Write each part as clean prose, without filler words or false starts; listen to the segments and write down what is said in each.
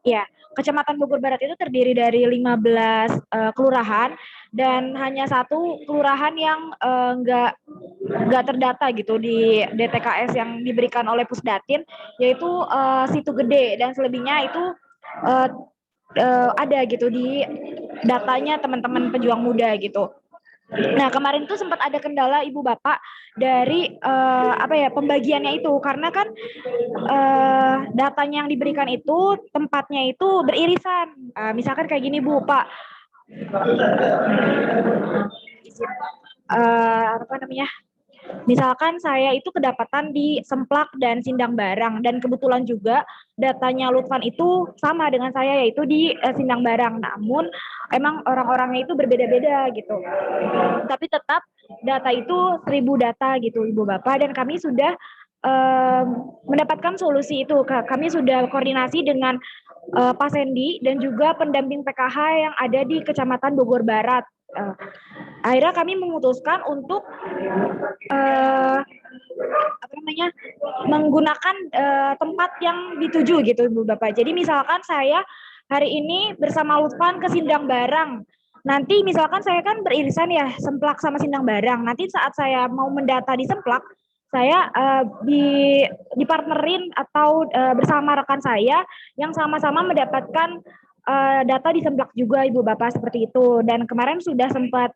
Ya, Kecamatan Bogor Barat itu terdiri dari 15 kelurahan dan hanya satu kelurahan yang nggak terdata gitu di DTKS yang diberikan oleh Pusdatin, yaitu Situ Gede, dan selebihnya itu uh, ada gitu di datanya teman-teman pejuang muda gitu. Nah, kemarin tuh sempat ada kendala ibu bapak dari pembagiannya itu, karena kan datanya yang diberikan itu tempatnya itu beririsan. Misalkan kayak gini Bu, Pak. Apa namanya? Misalkan saya itu kedapatan di Semplak dan Sindang Barang, dan kebetulan juga datanya Lutfan itu sama dengan saya, yaitu di Sindang Barang. Namun emang orang-orangnya itu berbeda-beda gitu. Tapi tetap data itu 1000 data gitu Ibu Bapak, dan kami sudah mendapatkan solusi itu. Kami sudah koordinasi dengan Pak Sendi dan juga pendamping PKH yang ada di Kecamatan Bogor Barat. Akhirnya kami memutuskan untuk menggunakan tempat yang dituju gitu Ibu Bapak. Jadi misalkan saya hari ini bersama Lutfan ke Sindang Barang. Nanti misalkan saya kan beririsan ya Semplak sama Sindang Barang. Nanti saat saya mau mendata di Semplak, saya dipartnerin atau bersama rekan saya yang sama-sama mendapatkan data di Semplak juga Ibu Bapak, seperti itu. Dan kemarin sudah sempat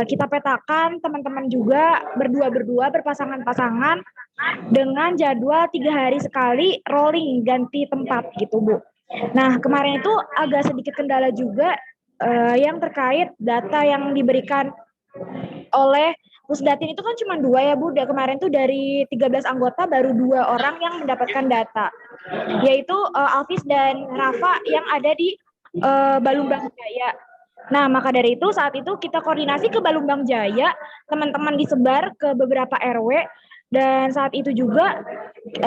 kita petakan teman-teman juga berdua-berdua, berpasangan-pasangan, dengan jadwal 3 hari sekali rolling ganti tempat gitu Bu. Nah, kemarin itu agak sedikit kendala juga yang terkait data yang diberikan oleh Pusdatin itu kan cuma 2 ya Bu. Kemarin tuh dari 13 anggota baru 2 orang yang mendapatkan data, yaitu Alvis dan Rafa yang ada di Balumbang Jaya. Nah, maka dari itu saat itu kita koordinasi ke Balumbang Jaya, teman-teman disebar ke beberapa RW, dan saat itu juga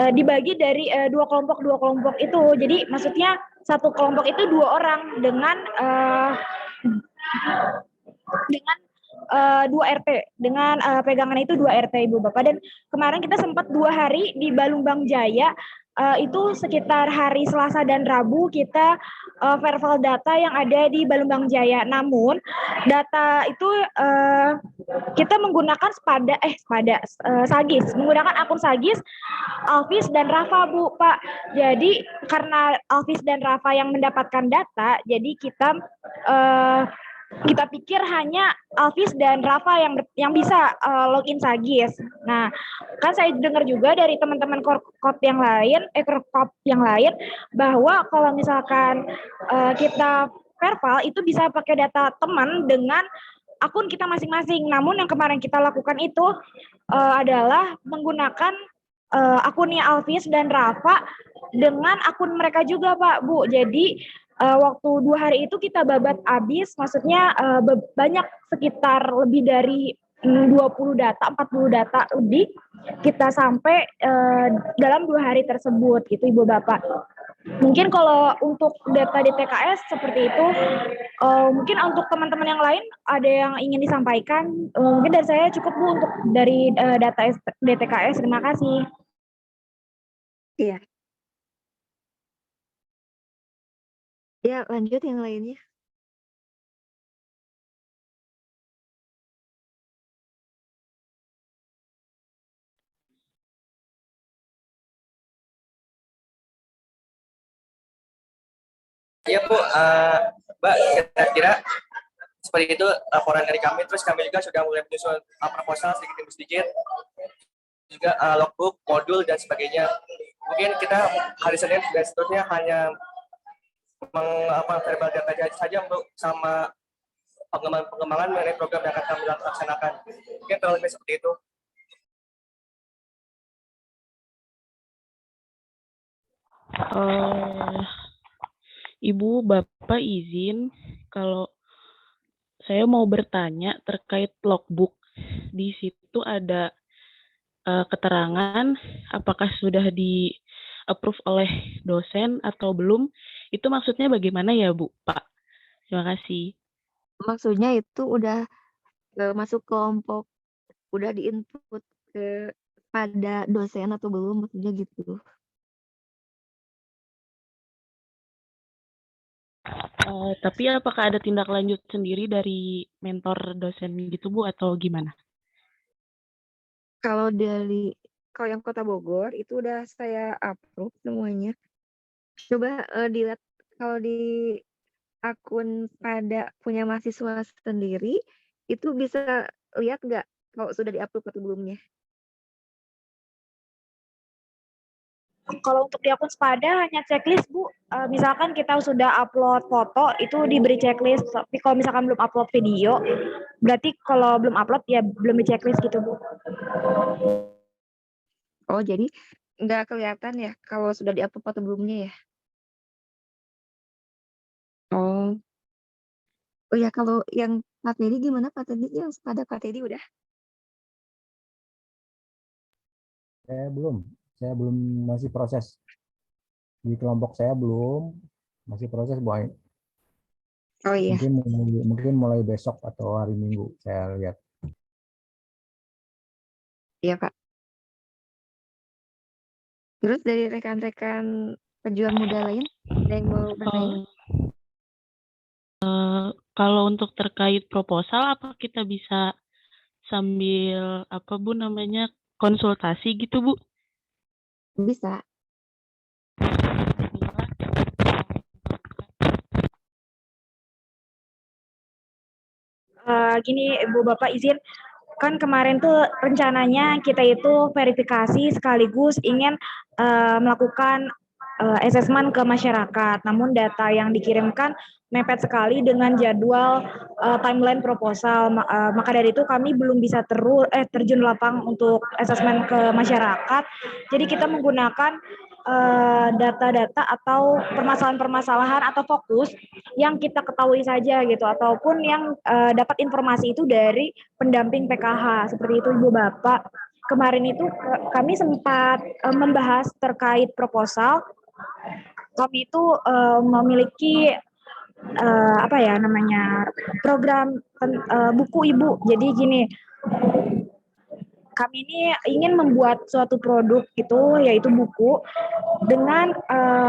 dibagi dari dua kelompok itu. Jadi maksudnya satu kelompok itu 2 orang dengan 2 RT, dengan pegangan itu 2 RT Ibu Bapak. Dan kemarin kita sempat 2 hari di Balumbang Jaya, itu sekitar hari Selasa dan Rabu kita verifal data yang ada di Balumbang Jaya. Namun data itu kita menggunakan Sagis, menggunakan akun Sagis Alvis dan Rafa Bu Pak. Jadi karena Alvis dan Rafa yang mendapatkan data, jadi kita pikir hanya Alvis dan Rafa yang bisa login Sagis. Nah, kan saya dengar juga dari teman-teman korkop yang lain bahwa kalau misalkan kita verbal itu bisa pakai data teman dengan akun kita masing-masing. Namun yang kemarin kita lakukan itu adalah menggunakan akunnya Alvis dan Rafa dengan akun mereka juga Pak Bu. Jadi waktu 2 hari itu kita babat habis, maksudnya banyak, sekitar lebih dari 20 data, 40 data lebih kita sampai dalam 2 hari tersebut gitu Ibu Bapak. Mungkin kalau untuk data di TKS seperti itu, mungkin untuk teman-teman yang lain ada yang ingin disampaikan. Mungkin dari saya cukup Bu untuk dari data DTKS. Terima kasih. Iya. Ya, lanjut yang lainnya. Iya Bu, Mbak, kira-kira seperti itu laporan dari kami. Terus kami juga sudah mulai menyusun proposal sedikit demi sedikit, juga logbook, modul dan sebagainya. Mungkin kita hari Senin dan seterusnya hanya verbal data saja untuk sama pengembangan mengenai program yang akan kami laksanakan. Mungkin terlalu lebih seperti itu. Ibu Bapak izin kalau saya mau bertanya terkait logbook. Di situ ada keterangan apakah sudah di approve oleh dosen atau belum. Itu maksudnya bagaimana ya Bu, Pak? Terima kasih. Maksudnya itu udah masuk kelompok, udah diinput pada dosen atau belum, maksudnya gitu. Tapi apakah ada tindak lanjut sendiri dari mentor dosen gitu Bu atau gimana? Kalau yang Kota Bogor itu udah saya approve semuanya. Coba dilihat kalau di akun pada punya mahasiswa sendiri itu bisa lihat nggak kalau sudah di-upload atau belumnya? Kalau untuk di akun Sepada hanya checklist Bu. Misalkan kita sudah upload foto itu diberi checklist. Tapi kalau misalkan belum upload video, berarti kalau belum upload ya belum di checklist gitu Bu. Oh, jadi nggak kelihatan ya kalau sudah di-upload atau belumnya ya? Oh. Oh ya, kalau yang Pak Teddy gimana Pak Teddy? Yang pada Pak Teddy udah? Saya belum masih proses di kelompok saya belum masih proses boy. Oh iya, Mungkin mulai besok atau hari Minggu saya lihat. iya Pak. Terus dari rekan-rekan pejuang muda lain, ada yang mau bertanya? Kalau untuk terkait proposal, apa kita bisa sambil apa Bu namanya konsultasi gitu Bu? Bisa. Gini Ibu Bapak izin, kan kemarin tuh rencananya kita itu verifikasi sekaligus ingin melakukan asesmen ke masyarakat. Namun data yang dikirimkan mepet sekali dengan jadwal timeline proposal. Maka dari itu kami belum bisa terjun lapang untuk asesmen ke masyarakat. Jadi kita menggunakan data-data atau permasalahan-permasalahan atau fokus yang kita ketahui saja gitu, ataupun yang dapat informasi itu dari pendamping PKH seperti itu Ibu Bapak. Kemarin itu kami sempat membahas terkait proposal. Kami itu memiliki apa ya namanya program buku Ibu. Jadi gini, kami ini ingin membuat suatu produk itu yaitu buku dengan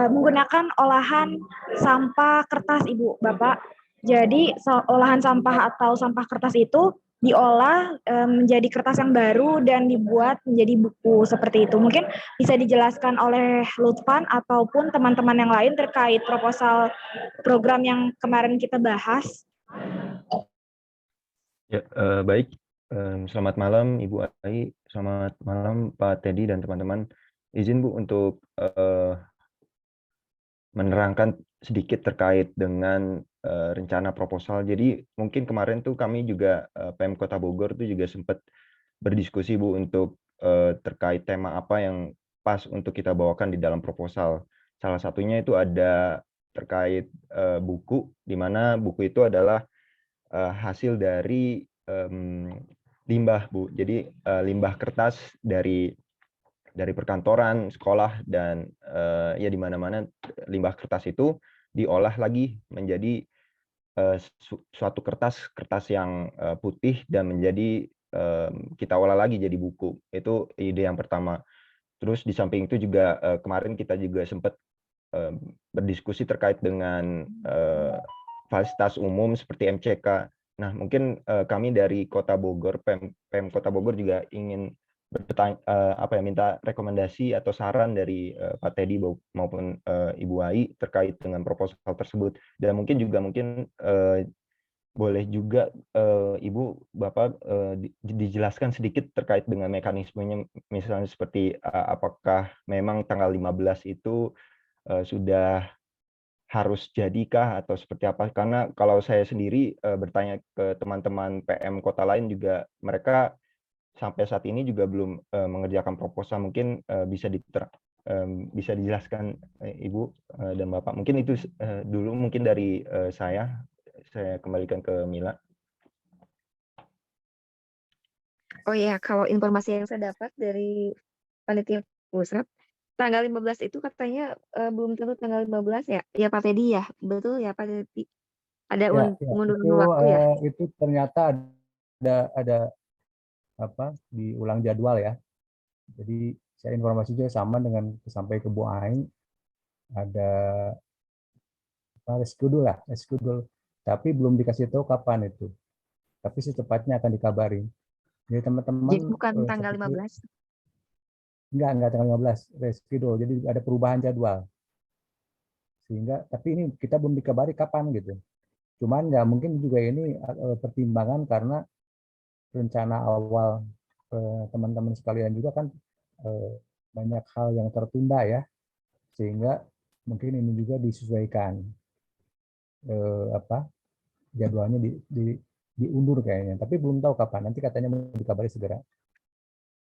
menggunakan olahan sampah kertas Ibu Bapak. Jadi olahan sampah atau sampah kertas itu diolah menjadi kertas yang baru dan dibuat menjadi buku seperti itu. Mungkin bisa dijelaskan oleh Lutfan ataupun teman-teman yang lain terkait proposal program yang kemarin kita bahas. Ya, baik. Selamat malam Ibu Ai, selamat malam Pak Teddy dan teman-teman. Izin Bu untuk menerangkan sedikit terkait dengan rencana proposal. Jadi mungkin kemarin tuh kami juga PM Kota Bogor tuh juga sempat berdiskusi Bu untuk terkait tema apa yang pas untuk kita bawakan di dalam proposal. Salah satunya itu ada terkait buku, di mana buku itu adalah hasil dari limbah Bu. Jadi limbah kertas dari perkantoran, sekolah, dan ya di mana-mana limbah kertas itu diolah lagi menjadi suatu kertas yang putih dan menjadi kita olah lagi jadi buku. Itu ide yang pertama. Terus di samping itu juga kemarin kita juga sempat berdiskusi terkait dengan fasilitas umum seperti MCK. Nah, mungkin kami dari Kota Bogor, PM Kota Bogor juga ingin bertanya, minta rekomendasi atau saran dari Pak Teddy maupun Ibu Ai terkait dengan proposal tersebut. Dan mungkin boleh juga Ibu Bapak dijelaskan sedikit terkait dengan mekanismenya, misalnya seperti apakah memang tanggal 15 itu sudah harus jadikah atau seperti apa? Karena kalau saya sendiri bertanya ke teman-teman PM kota lain juga, mereka sampai saat ini juga belum mengerjakan proposal. Mungkin bisa dijelaskan Ibu dan Bapak. Mungkin itu dulu mungkin dari saya kembalikan ke Mila. Oh ya, kalau informasi yang saya dapat dari panitia pusat, tanggal 15 itu katanya belum tentu tanggal 15 ya. Ya Pak Teddy ya, betul ya Pak Teddy. Ada pengunduran waktu ya. Itu ternyata ada apa diulang jadwal ya. Jadi saya informasi juga sama dengan sampai ke Bu Aing, ada reschedule lah, reschedule. Tapi belum dikasih tahu kapan itu. Tapi secepatnya akan dikabari. Jadi teman-teman Jadi bukan tanggal seperti 15. enggak tanggal 15 reschedule. Jadi ada perubahan jadwal. Sehingga tapi ini kita belum dikabari kapan gitu. Cuman ya mungkin juga ini pertimbangan karena rencana awal teman-teman sekalian juga kan banyak hal yang tertunda ya, sehingga mungkin ini juga disesuaikan jadwalnya diundur kayaknya, tapi belum tahu kapan. Nanti katanya mau dikabari segera.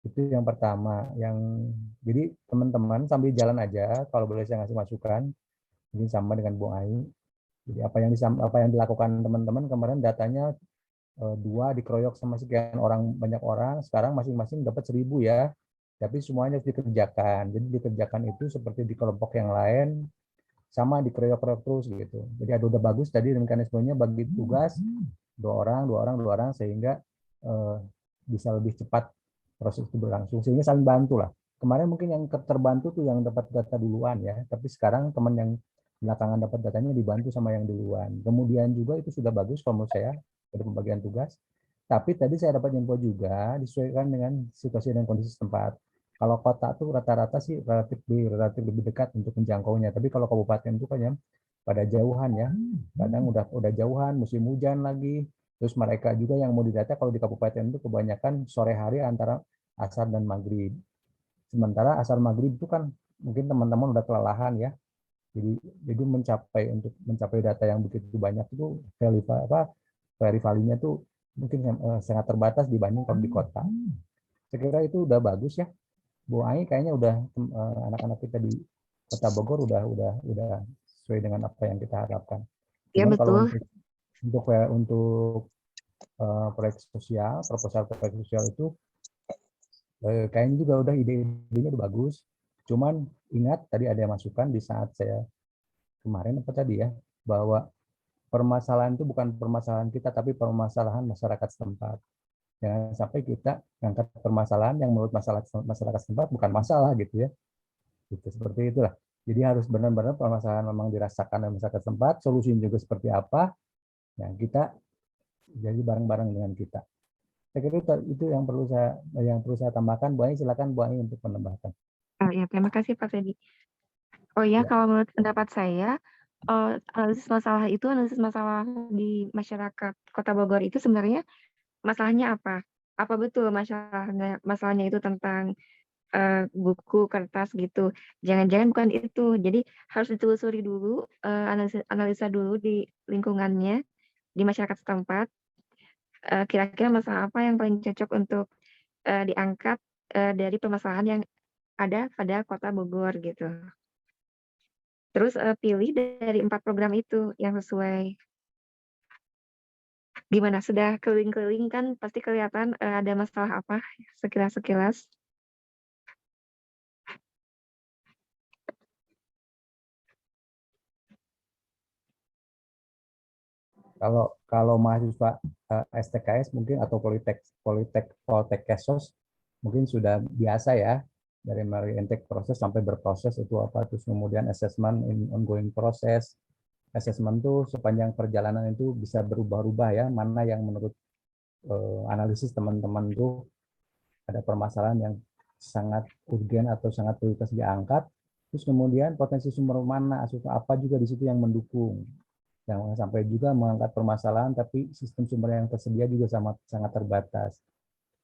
Itu yang pertama. Jadi teman-teman sambil jalan aja, kalau boleh saya ngasih masukan, mungkin sama dengan Bu Ai. Jadi apa yang dilakukan teman-teman kemarin datanya 2 dikeroyok sama sekian orang, banyak orang, sekarang masing-masing dapat 1.000 ya, tapi semuanya harus dikerjakan. Jadi dikerjakan itu seperti di kelompok yang lain, sama dikeroyok-keroyok terus gitu. Jadi udah bagus tadi mekanismenya bagi tugas 2 orang, sehingga bisa lebih cepat proses itu berlangsung, sehingga saling bantu lah. Kemarin mungkin yang terbantu tuh yang dapat data duluan ya, tapi sekarang teman yang belakangan dapat datanya dibantu sama yang duluan. Kemudian juga itu sudah bagus kalau menurut saya, ada pembagian tugas. Tapi tadi saya dapat info juga disesuaikan dengan situasi dan kondisi tempat. Kalau kota tuh rata-rata sih relatif lebih dekat untuk menjangkaunya. Tapi kalau kabupaten itu kan ya pada jauhan ya. Kadang udah jauhan, musim hujan lagi. Terus mereka juga yang mau didata kalau di kabupaten itu kebanyakan sore hari antara asar dan maghrib. Sementara asar maghrib itu kan mungkin teman-teman udah kelelahan ya. Jadi mencapai data yang begitu banyak itu value-nya tuh mungkin sangat terbatas dibanding kalau di kota. Saya kira itu udah bagus ya. Bu Ai kayaknya udah anak-anak kita di Kota Bogor udah sesuai dengan apa yang kita harapkan. Ya Cuman kalau betul. untuk proyek sosial, proposal proyek sosial itu kayaknya juga udah ide-idenya udah bagus. Cuman ingat tadi ada masukan di saat saya kemarin apa tadi ya, bahwa permasalahan itu bukan permasalahan kita, tapi permasalahan masyarakat setempat. Jangan sampai kita angkat permasalahan yang menurut masyarakat setempat bukan masalah gitu ya. Gitu, seperti itulah. Jadi harus benar-benar permasalahan memang dirasakan oleh masyarakat setempat, solusinya juga seperti apa, ya kita jadi bareng-bareng dengan kita. Saya kira itu yang perlu saya tambahkan. Bu Ai, silakan Bu Ai untuk menambahkan. Oh ya, terima kasih Pak Fedi. Oh ya, Ya. kalau menurut pendapat saya, analisis masalah di masyarakat Kota Bogor itu sebenarnya masalahnya apa? Apa betul masalahnya itu tentang buku, kertas gitu? Jangan-jangan bukan itu. Jadi harus ditelusuri dulu, analisa dulu di lingkungannya, di masyarakat setempat. Kira-kira masalah apa yang paling cocok untuk diangkat dari permasalahan yang ada pada Kota Bogor gitu. Terus pilih dari 4 program itu yang sesuai. Gimana? Sudah keliling-keliling kan pasti kelihatan ada masalah apa sekilas-sekilas. Kalau mahasiswa STKS mungkin atau Politek Kesos mungkin sudah biasa ya, dari mulai intake proses sampai berproses itu apa, terus kemudian assessment in ongoing proses. Assessment tuh sepanjang perjalanan itu bisa berubah-ubah ya, mana yang menurut analisis teman-teman tuh ada permasalahan yang sangat urgen atau sangat prioritas diangkat, terus kemudian potensi sumber mana, apa juga di situ yang mendukung. Yang sampai juga mengangkat permasalahan, tapi sistem sumber yang tersedia juga sangat terbatas.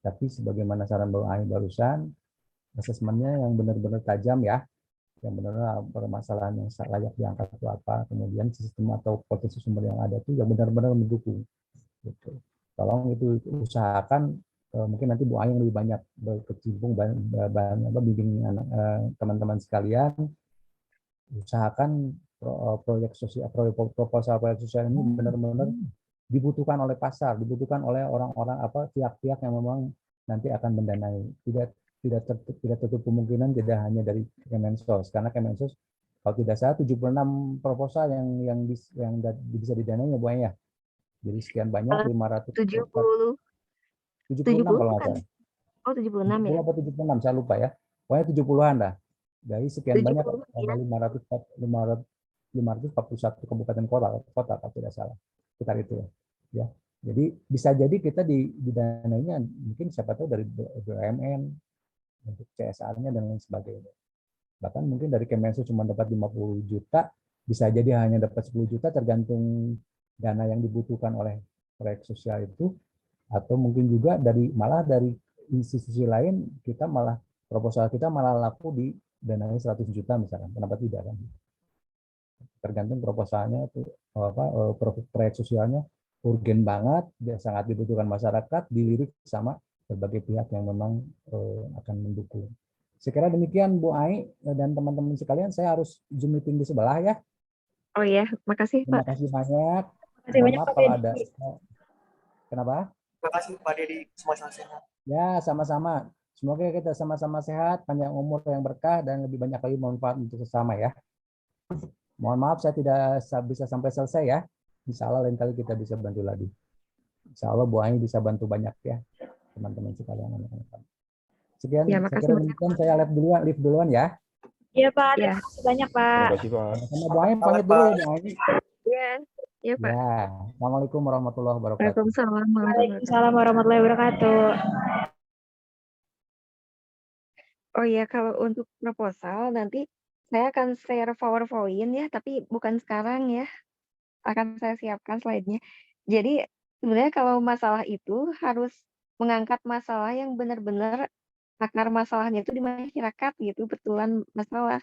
Tapi sebagaimana saran Bang Ai barusan, asesmennya yang benar-benar tajam ya, yang benar-benar permasalahan yang layak diangkat itu apa, kemudian sistem atau potensi sumber yang ada itu yang benar-benar mendukung. Gitu. Tolong itu usahakan, mungkin nanti Bu Ai yang lebih banyak berkecimpung, bimbing teman-teman sekalian, usahakan proyek sosial, proposal proyek sosial ini benar-benar dibutuhkan oleh pasar, dibutuhkan oleh orang-orang pihak-pihak yang memang nanti akan mendanai. Tidak tertutup kemungkinan tidak hanya dari Kemensos, karena Kemensos kalau tidak salah 76 proposal yang bisa didanai ya Bu Ai ya. Jadi sekian banyak 70 76 kalau nggak kan? salah. Oh 76 ya? 70 atau 76 saya lupa ya. Pokoknya 70-an dah. Dari sekian banyak 70 ya. ada 500 541 kabupaten kota kalau tidak salah, sekitar itu ya. Jadi bisa jadi kita didanainya mungkin siapa tahu dari BUMN untuk CSR-nya dan lain sebagainya. Bahkan mungkin dari Kemensos cuma dapat 50 juta, bisa jadi hanya dapat 10 juta tergantung dana yang dibutuhkan oleh proyek sosial itu, atau mungkin juga malah dari institusi lain kita malah proposal kita malah laku di dananya 100 juta misalkan, kenapa tidak kan? Tergantung proposalnya itu proyek sosialnya urgen banget, sangat dibutuhkan masyarakat, dilirik sama berbagai pihak yang memang akan mendukung. Sekira demikian Bu Ai dan teman-teman sekalian, saya harus Zoom meeting di sebelah ya. Oh ya, makasih Terima Pak. kasih banyak. Terima kasih Mohon banyak maaf Pak kalau Dedi. ada. Kenapa? Terima kasih Pak Dedi, semua sehat. Ya, sama-sama. Semoga kita sama-sama sehat, panjang umur yang berkah, dan lebih banyak lagi manfaat untuk sesama ya. Mohon maaf saya tidak bisa sampai selesai ya. Insya Allah lain kali kita bisa bantu lagi. Insya Allah Bu Ai bisa bantu banyak ya, teman-teman sekalian. Sekian, Ya, saya makasih kira banyak. demikian, saya live duluan ya. Iya Pak, Ya. terima kasih banyak Pak. Terima kasih Pak. Sama Bu Ai pamit dulu ya Bu Ai. Ya, ya Pak. Ya, Assalamualaikum warahmatullahi wabarakatuh. Waalaikumsalam warahmatullahi wabarakatuh. Waalaikumsalam warahmatullahi wabarakatuh. Oh ya, kalau untuk proposal nanti saya akan share PowerPoint ya, tapi bukan sekarang ya. Akan saya siapkan slide-nya. Jadi sebenarnya kalau masalah itu harus mengangkat masalah yang benar-benar akar masalahnya itu di masyarakat gitu, betulan masalah.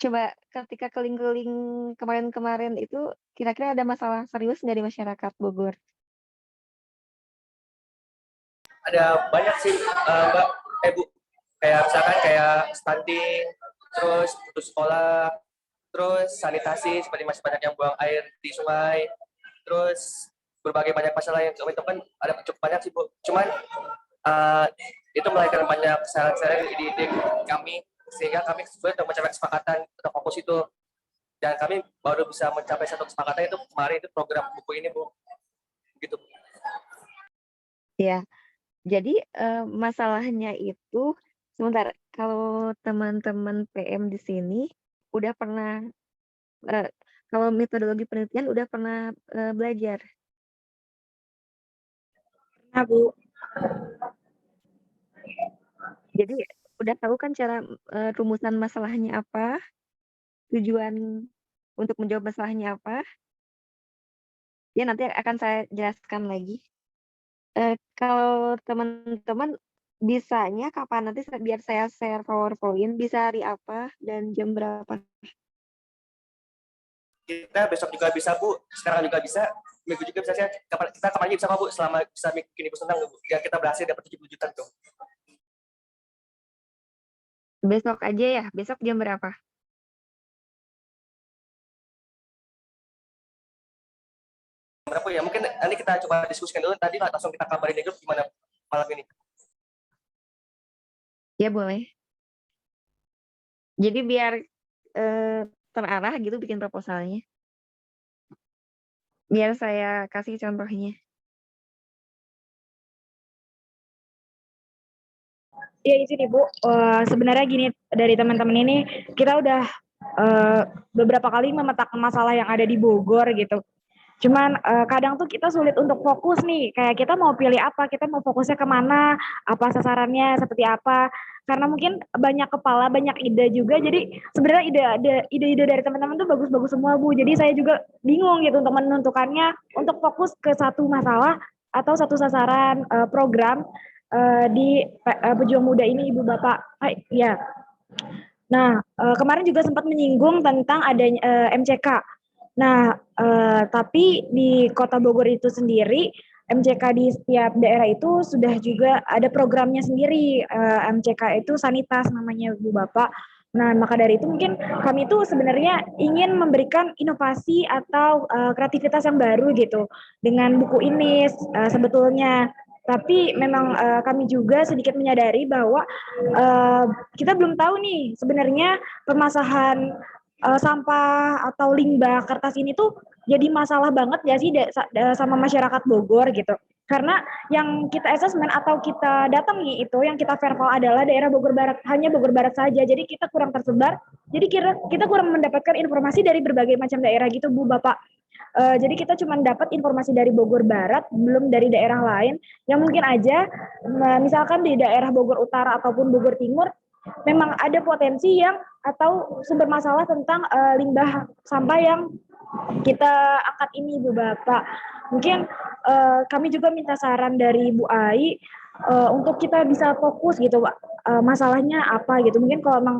Coba ketika keliling-keliling kemarin-kemarin itu kira-kira ada masalah serius nggak di masyarakat Bogor? Ada banyak sih Mbak, Bu, kayak misalkan kayak stunting, terus putus sekolah, terus sanitasi seperti masih banyak yang buang air di sungai, terus berbagai banyak masalah yang kami temukan ada cukup banyak sih Bu. Cuman itu melahirkan banyak kesalahan-kesalahan di ide kami, sehingga kami sudah mencapai kesepakatan untuk fokus itu, dan kami baru bisa mencapai satu kesepakatan itu kemarin, itu program buku ini Bu, gitu. Ya, jadi masalahnya itu sebentar, kalau teman-teman PM di sini udah pernah kalau metodologi penelitian udah pernah belajar? Nah Bu, Jadi udah tahu kan cara rumusan masalahnya apa, tujuan untuk menjawab masalahnya apa? Ya nanti akan saya jelaskan lagi. Kalau teman-teman bisanya kapan nanti biar saya share PowerPoint, bisa hari apa dan jam berapa? Kita besok juga bisa Bu, sekarang juga bisa, minggu juga bisa. Kita kapan aja bisa Bu, selama bisa bikin ibu senang Bu, ya kita berhasil dapat 70 juta tuh. Besok aja ya, besok jam berapa? Berapa ya? Mungkin nanti kita coba diskusikan dulu, tadi langsung kita kabarin di grup gimana malam ini. Ya boleh. Jadi biar terarah gitu bikin proposalnya. Biar saya kasih contohnya. ya izin Ibu, sebenarnya gini, dari teman-teman ini kita udah beberapa kali memetakan masalah yang ada di Bogor gitu. Cuman kadang tuh kita sulit untuk fokus nih, kayak kita mau pilih apa, kita mau fokusnya kemana, apa sasarannya, seperti apa. Karena mungkin banyak kepala, banyak ide juga, jadi sebenarnya ide-ide dari teman-teman tuh bagus-bagus semua Bu. Jadi saya juga bingung gitu untuk menentukannya, untuk fokus ke satu masalah atau satu sasaran program di Pejuang Muda ini Ibu Bapak. Ya. Nah, kemarin juga sempat menyinggung tentang adanya MCK. Nah, tapi di Kota Bogor itu sendiri, MCK di setiap daerah itu sudah juga ada programnya sendiri. MCK itu Sanitas namanya Bu Bapak. Nah, maka dari itu mungkin kami itu sebenarnya ingin memberikan inovasi atau kreativitas yang baru gitu dengan buku ini sebetulnya. Tapi memang kami juga sedikit menyadari bahwa kita belum tahu nih sebenarnya permasalahan sampah atau limbah kertas ini tuh jadi masalah banget ya sih sama masyarakat Bogor gitu. Karena yang kita asesmen atau kita datangi itu, yang kita verbal adalah daerah Bogor Barat, hanya Bogor Barat saja. Jadi kita kurang tersebar, jadi kita kurang mendapatkan informasi dari berbagai macam daerah gitu Bu Bapak. Jadi kita cuma dapat informasi dari Bogor Barat, belum dari daerah lain. Yang mungkin aja, misalkan di daerah Bogor Utara ataupun Bogor Timur, memang ada potensi yang atau sumber masalah tentang limbah sampah yang kita angkat ini Bu Bapak. Mungkin kami juga minta saran dari Bu Ai untuk kita bisa fokus gitu Pak. Masalahnya apa gitu. Mungkin kalau memang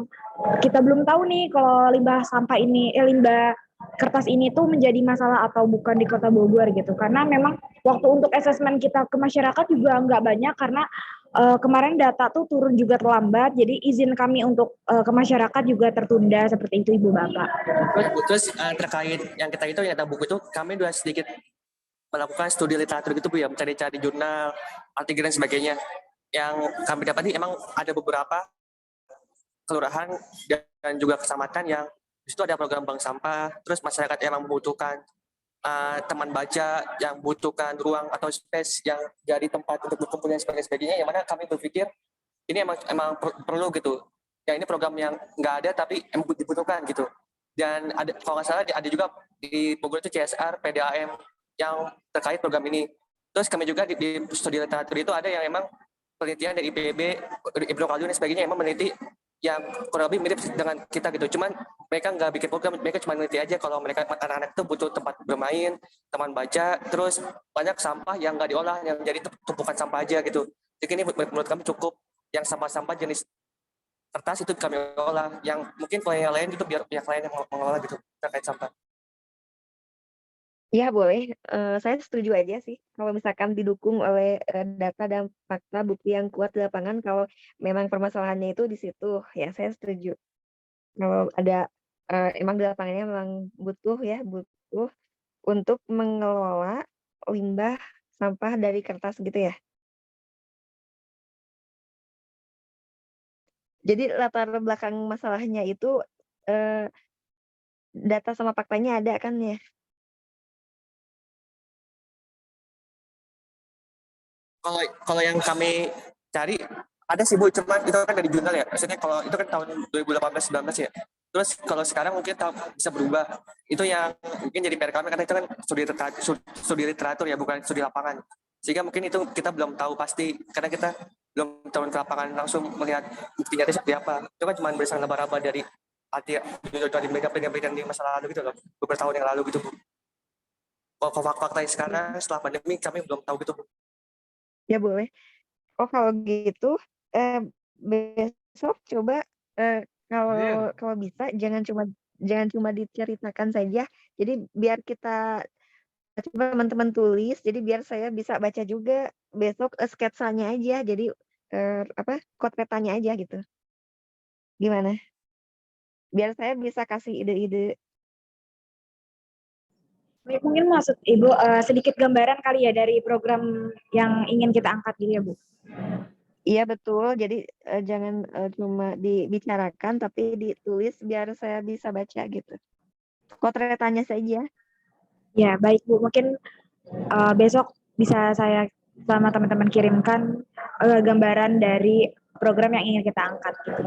kita belum tahu nih kalau limbah sampah ini limbah kertas ini tuh menjadi masalah atau bukan di Kota Bogor gitu. Karena memang waktu untuk asesmen kita ke masyarakat juga nggak banyak karena kemarin data tuh turun juga terlambat, jadi izin kami untuk ke masyarakat juga tertunda seperti itu Ibu Bapak. Terus terkait yang kita itu yang buku itu, kami sudah sedikit melakukan studi literatur gitu Bu ya, mencari-cari jurnal, artikel dan sebagainya. Yang kami dapati emang ada beberapa kelurahan dan juga kecamatan yang di situ ada program bank sampah, terus masyarakat yang membutuhkan teman baca, yang membutuhkan ruang atau space yang jadi tempat untuk berkumpul dan sebagainya, yang mana kami berpikir ini emang perlu gitu. Ya ini program yang nggak ada tapi emang dibutuhkan gitu. Dan ada, kalau nggak salah ada juga di Bogor itu CSR, PDAM yang terkait program ini. Terus kami juga di studi literatur itu ada yang emang penelitian dari IPB, Ibnu Khaldun dan sebagainya, emang meneliti yang kurang lebih mirip dengan kita gitu. Cuman mereka nggak bikin program, mereka cuma meneliti aja kalau mereka anak-anak itu butuh tempat bermain, teman baca, terus banyak sampah yang nggak diolah, yang jadi tumpukan sampah aja gitu. Jadi ini menurut kami cukup, yang sampah-sampah jenis kertas itu kami olah, yang mungkin kalau yang lain itu biar pihak lain yang mengelola gitu terkait sampah. Ya boleh, saya setuju aja sih kalau misalkan didukung oleh data dan fakta bukti yang kuat di lapangan, kalau memang permasalahannya itu di situ, ya saya setuju. Kalau ada emang di lapangannya memang butuh untuk mengelola limbah sampah dari kertas gitu ya. Jadi latar belakang masalahnya itu data sama faktanya ada kan ya? Kalau yang kami cari ada sih Bu, cuman itu kan dari jurnal ya. Maksudnya kalau itu kan tahun 2018-19 ya. Terus kalau sekarang mungkin bisa berubah. Itu yang mungkin jadi PR kami, karena itu kan studi literatur ya, bukan studi lapangan. Sehingga mungkin itu kita belum tahu pasti, karena kita belum turun ke lapangan langsung melihat buktinya itu seperti apa. Itu kan cuma berdasarkan laba-laba dari dari penelitian di masa lalu gitu loh, beberapa tahun yang lalu gitu Bu. Kalau fakta sekarang setelah pandemi kami belum tahu gitu Bu. Ya boleh. Oh kalau gitu, besok coba kalau bisa jangan cuma diceritakan saja. Jadi biar kita coba teman-teman tulis. Jadi biar saya bisa baca juga besok sketsanya aja. Jadi kotretanya aja gitu. Gimana? Biar saya bisa kasih ide-ide. Mungkin maksud Ibu sedikit gambaran kali ya dari program yang ingin kita angkat gitu ya Bu. Iya betul. Jadi jangan cuma dibicarakan tapi ditulis biar saya bisa baca gitu. Kotretannya saja. Ya baik Bu, mungkin besok bisa saya sama teman-teman kirimkan gambaran dari program yang ingin kita angkat gitu.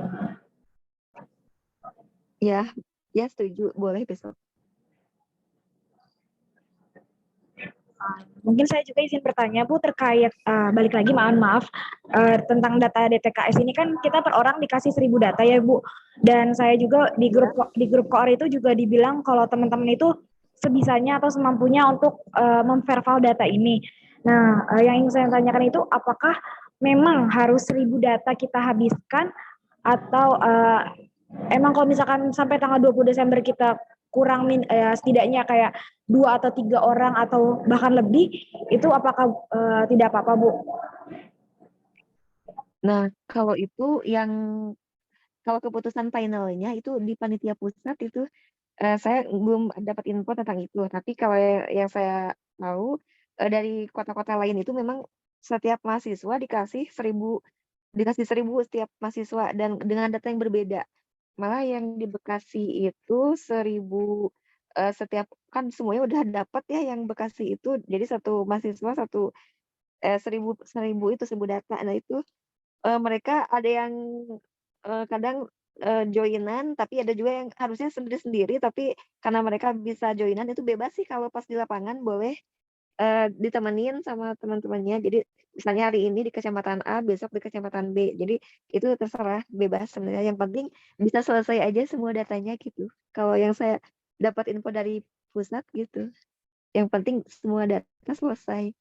Ya setuju, boleh besok. Mungkin saya juga izin bertanya Bu terkait balik lagi maaf tentang data DTKS ini, kan kita per orang dikasih 1000 data ya Bu, dan saya juga di grup koor itu juga dibilang kalau teman-teman itu sebisanya atau semampunya untuk memverbal data ini. Nah yang ingin saya tanyakan itu apakah memang harus 1000 data kita habiskan atau emang kalau misalkan sampai tanggal 20 Desember kita kurang setidaknya kayak 2 atau 3 orang atau bahkan lebih, itu apakah tidak apa-apa Bu? Nah kalau keputusan finalnya itu di panitia pusat itu saya belum dapat info tentang itu. Tapi kalau yang saya tahu dari kota-kota lain itu memang setiap mahasiswa dikasih 1000 setiap mahasiswa dan dengan data yang berbeda. Malah yang di Bekasi itu 1000 setiap kan semuanya udah dapat ya yang Bekasi itu. Jadi satu mahasiswa satu 1000 data. Nah itu mereka ada yang kadang joinan, tapi ada juga yang harusnya sendiri-sendiri, tapi karena mereka bisa joinan itu bebas sih kalau pas di lapangan boleh ditemenin sama teman-temannya. Jadi misalnya hari ini di kecamatan A, besok di kecamatan B. Jadi itu terserah, bebas sebenarnya. Yang penting bisa selesai aja semua datanya gitu. Kalau yang saya dapat info dari pusat gitu. Yang penting semua data selesai.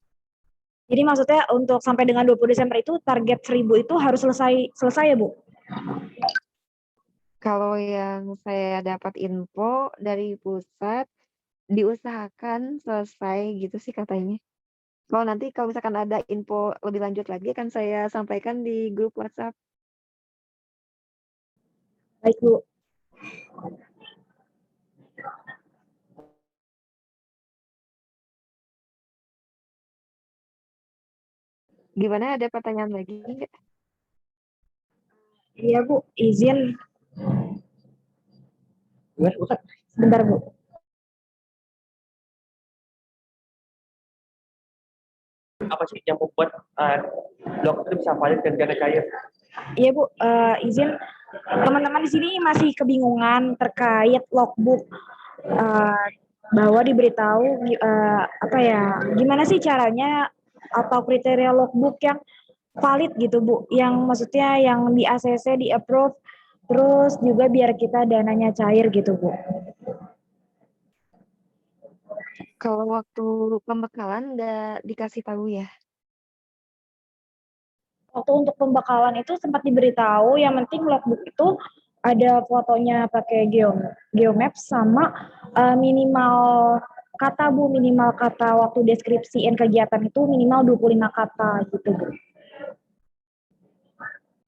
Jadi maksudnya untuk sampai dengan 20 Desember itu target 1000 itu harus selesai ya, Bu? Kalau yang saya dapat info dari pusat, diusahakan selesai gitu sih katanya. Kalau misalkan ada info lebih lanjut lagi akan saya sampaikan di grup WhatsApp. Baik, Bu. Gimana, ada pertanyaan lagi nggak? Iya, Bu. Izin. Bukan. Sebentar, Bu. Apa sih yang membuat blog itu bisa valid dan gak ada cair? Iya, Bu. Izin. Teman-teman di sini masih kebingungan terkait logbook. Bahwa diberitahu gimana sih caranya atau kriteria logbook yang valid gitu, Bu, yang maksudnya yang di ACC di approve, terus juga biar kita dananya cair gitu, Bu. Kalau waktu pembekalan nggak dikasih tahu ya? Waktu untuk pembekalan itu sempat diberitahu, yang penting logbook itu ada fotonya pakai Geomaps sama minimal kata, Bu, minimal kata waktu deskripsiin kegiatan itu minimal 25 kata gitu, Bu.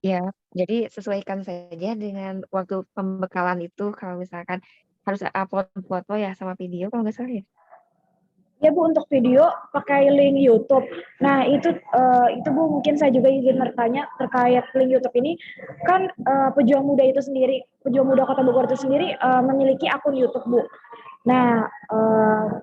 Ya, jadi sesuaikan saja dengan waktu pembekalan itu. Kalau misalkan harus upload foto ya sama video kalau nggak salah ya. Ya, Bu, untuk video pakai link YouTube. Nah, itu Bu, mungkin saya juga izin bertanya terkait link YouTube ini. Kan Pejuang Muda itu sendiri, Pejuang Muda Kota Bogor itu sendiri memiliki akun YouTube, Bu. Nah,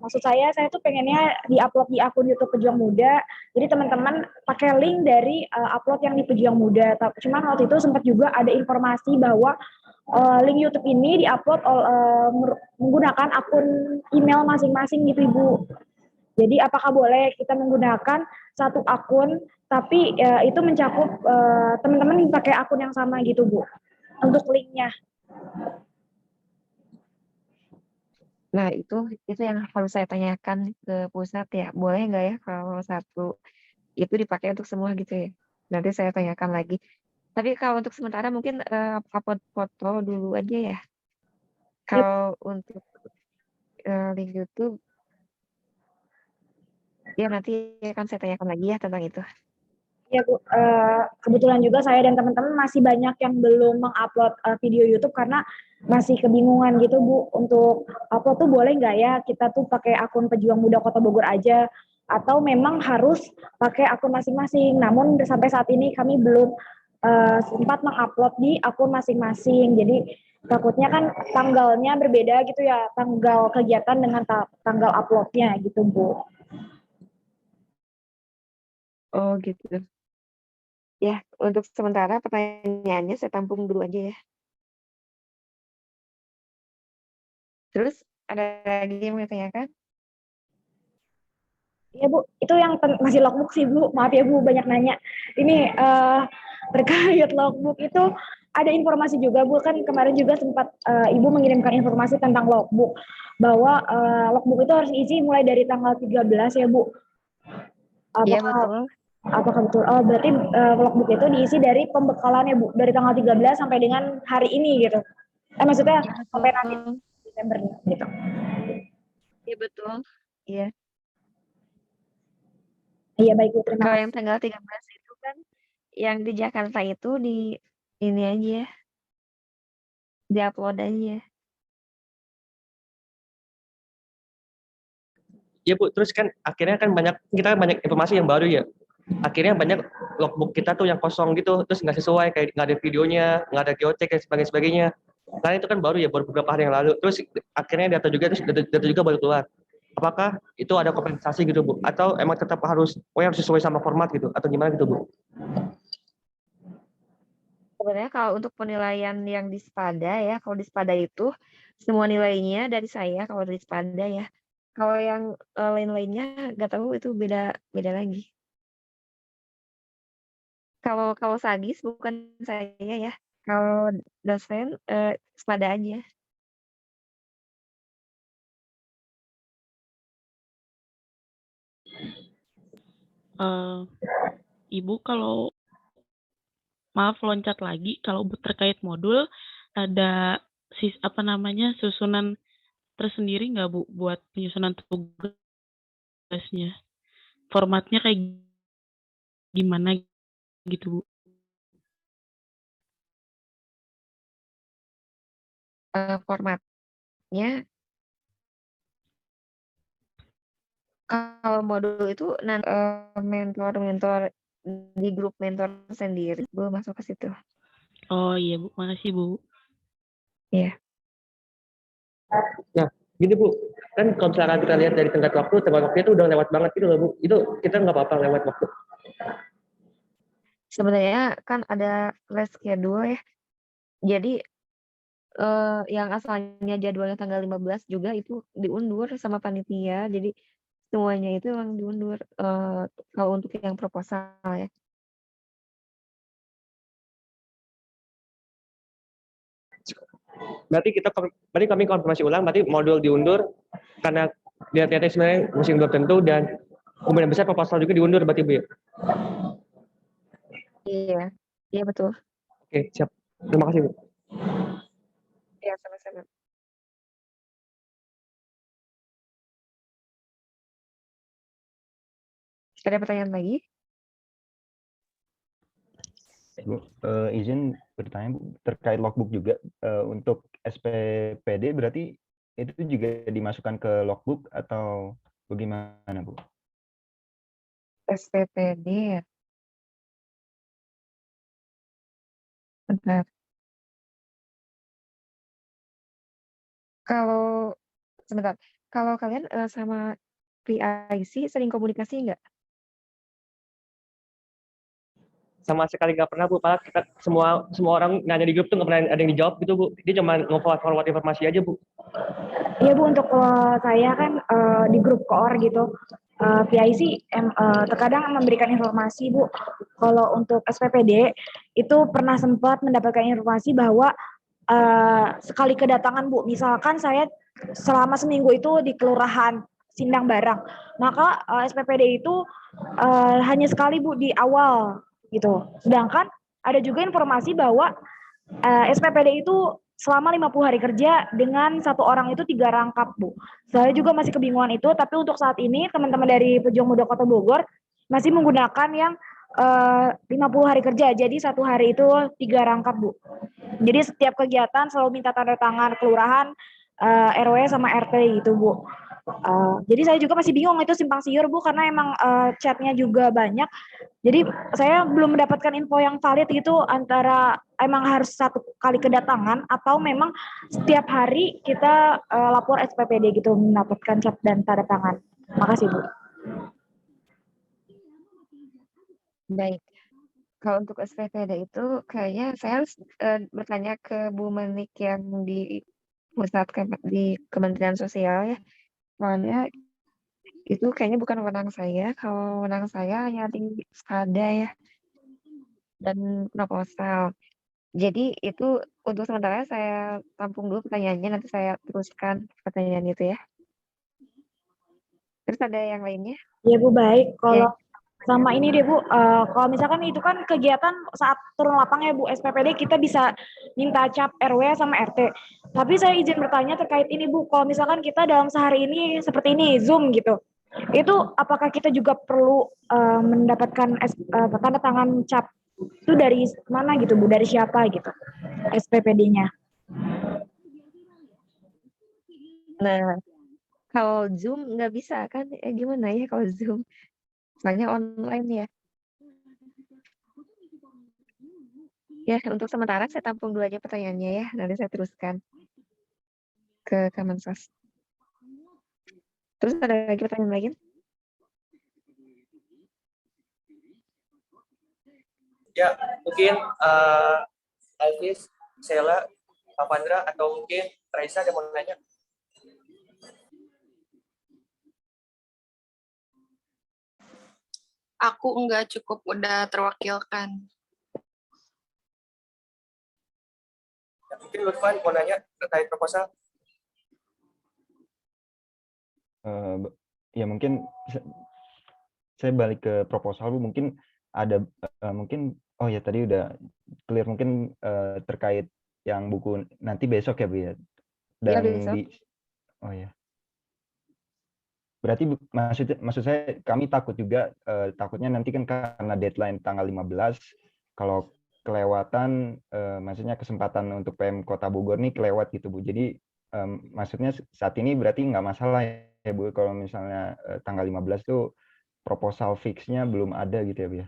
maksud saya tuh pengennya di-upload di akun YouTube Pejuang Muda. Jadi teman-teman pakai link dari upload yang di Pejuang Muda. Cuman waktu itu sempat juga ada informasi bahwa link YouTube ini di-upload menggunakan akun email masing-masing gitu, Ibu. Jadi apakah boleh kita menggunakan satu akun, tapi itu mencakup teman-teman pakai akun yang sama gitu, Bu, untuk linknya. Nah, itu yang harus saya tanyakan ke pusat ya. Boleh nggak ya kalau satu itu dipakai untuk semua gitu ya? Nanti saya tanyakan lagi. Tapi kalau untuk sementara mungkin upload foto dulu aja ya. Kalau untuk link YouTube, ya nanti akan saya tanyakan lagi ya tentang itu. Ya, Bu, kebetulan juga saya dan teman-teman masih banyak yang belum mengupload video YouTube karena masih kebingungan gitu, Bu, untuk upload tuh boleh nggak ya kita tuh pakai akun Pejuang Muda Kota Bogor aja, atau memang harus pakai akun masing-masing. Namun sampai saat ini kami belum sempat mengupload di akun masing-masing. Jadi takutnya kan tanggalnya berbeda gitu ya, tanggal kegiatan dengan tanggal uploadnya gitu, Bu. Oh gitu. Ya, untuk sementara pertanyaannya saya tampung dulu aja ya. Terus ada lagi yang mau ditanyakan? Iya, Bu, itu yang masih logbook sih, Bu. Maaf ya, Bu, banyak nanya. Ini terkait logbook itu ada informasi juga, Bu. Kan kemarin juga sempat Ibu mengirimkan informasi tentang logbook, bahwa logbook itu harus diisi mulai dari tanggal 13 ya, Bu. Iya, betul. Apakah betul? Oh, berarti logbook itu diisi dari pembekalannya, Bu, dari tanggal 13 sampai dengan hari ini gitu. Maksudnya Iya, sampai nanti betul. Desember gitu. Iya, betul. Iya. Iya, baik, Bu, terima Kalau kasih. yang tanggal 13 itu kan yang di Jakarta itu di ini aja, di-upload aja. Ya, Bu, terus kan akhirnya kan kita banyak informasi yang baru ya. Akhirnya banyak logbook kita tuh yang kosong gitu, terus nggak sesuai, kayak nggak ada videonya, nggak ada geocek dan sebagainya. Karena itu kan baru ya, baru beberapa hari yang lalu. Terus akhirnya data juga baru keluar. apakah itu ada kompensasi gitu Bu? Atau emang tetap harus harus sesuai sama format gitu? Atau gimana gitu Bu? Sebenarnya kalau untuk penilaian yang di Spada ya, kalau di Spada itu semua nilainya dari saya kalau dari Spada ya. Kalau yang lain-lainnya nggak tahu itu beda beda lagi. Kalau kalau Sagis bukan saya ya. Kalau dosen Spada aja. Eh, Ibu kalau maaf loncat lagi, kalau terkait modul ada susunan tersendiri nggak Bu buat penyusunan tugasnya? Formatnya kayak gimana gitu Bu? Formatnya kalau modul itu nanti mentor-mentor di grup mentor sendiri belum masuk ke situ. Oh iya Bu, makasih Bu. Iya. Nah, gini Bu, kan kalau misalkan kita lihat dari tenggat waktunya itu udah lewat banget gitu loh Bu. Itu kita nggak apa-apa lewat waktu. Sebenarnya kan ada flash schedule ya. Jadi yang asalnya jadwalnya tanggal 15 juga itu diundur sama panitia. Jadi semuanya itu emang diundur kalau untuk yang proposal ya. Berarti kami konfirmasi ulang, berarti modul diundur karena lihat-lihatnya sebenarnya masih belum tentu dan kemungkinan besar proposal juga diundur berarti Bu ya? Iya, iya betul. Oke, siap. Terima kasih Bu. Iya sama-sama. Ada pertanyaan lagi? Bu, izin bertanya Bu, terkait logbook juga untuk SPPD berarti itu juga dimasukkan ke logbook atau bagaimana Bu? SPPD ya. Bentar. Kalau sebentar. Kalau kalian sama PIC sering komunikasi nggak? Sama sekali nggak pernah Bu, padahal kita semua orang nanya di grup tuh nggak pernah ada yang dijawab gitu Bu. Dia cuma nge-forward informasi aja Bu. Iya Bu, untuk saya kan di grup koor gitu, PIC terkadang memberikan informasi Bu. Kalau untuk SPPD itu pernah sempat mendapatkan informasi bahwa sekali kedatangan Bu, misalkan saya selama seminggu itu di kelurahan Sindang Barang, maka SPPD itu hanya sekali Bu di awal gitu. Sedangkan ada juga informasi bahwa SPPD itu selama 50 hari kerja dengan satu orang itu 3 rangkap Bu. Saya juga masih kebingungan itu, tapi untuk saat ini teman-teman dari Pejuang Muda Kota Bogor masih menggunakan yang 50 hari kerja, jadi satu hari itu 3 rangkap Bu. Jadi setiap kegiatan selalu minta tanda tangan kelurahan, RW sama RT gitu Bu. Jadi saya juga masih bingung itu simpang siur Bu, karena emang chatnya juga banyak. Jadi saya belum mendapatkan info yang valid gitu antara emang harus satu kali kedatangan atau memang setiap hari kita lapor SPPD gitu mendapatkan chat dan tanda tangan. Makasih Bu. Baik. Kalau untuk SPPD itu kayaknya saya harus bertanya ke Bu Menik yang di pusat di Kementerian Sosial ya. Soalnya itu kayaknya bukan wewenang saya. Kalau wewenang saya hanya di SPADA ya dan proposal. Jadi itu untuk sementara saya tampung dulu pertanyaannya, nanti saya teruskan pertanyaan itu ya. Terus ada yang lainnya? Ya Bu, baik. Kalau Ya. sama ini deh Bu, kalau misalkan itu kan kegiatan saat turun lapang ya Bu, SPPD kita bisa minta cap RW sama RT. Tapi saya izin bertanya terkait ini Bu, kalau misalkan kita dalam sehari ini seperti ini, Zoom gitu, itu apakah kita juga perlu mendapatkan tanda tangan cap itu dari mana gitu Bu, dari siapa gitu SPPD-nya? Nah, kalau Zoom nggak bisa kan? Gimana ya kalau Zoom? Soalnya online ya. Ya, untuk sementara saya tampung dulu aja pertanyaannya ya. Nanti saya teruskan ke Kemensos. Terus ada lagi pertanyaan lagi? Ya, mungkin Alvis, Sheila, Pak Pandra, atau mungkin Raisa ada mau nanya? Aku enggak, cukup udah terwakilkan. Ya, mungkin Lutfan mau nanya terkait proposal? Ya mungkin saya balik ke proposal Bu, mungkin ada mungkin oh ya tadi udah clear, mungkin terkait yang buku nanti besok ya Bu ya. Iya, Dan besok. oh ya. Berarti maksud saya kami takut juga takutnya nanti kan karena deadline tanggal 15 kalau kelewatan maksudnya kesempatan untuk PM Kota Bogor nih kelewat gitu Bu. Jadi maksudnya saat ini berarti nggak masalah ya Bu kalau misalnya tanggal 15 tuh proposal fixnya belum ada gitu ya Bu ya.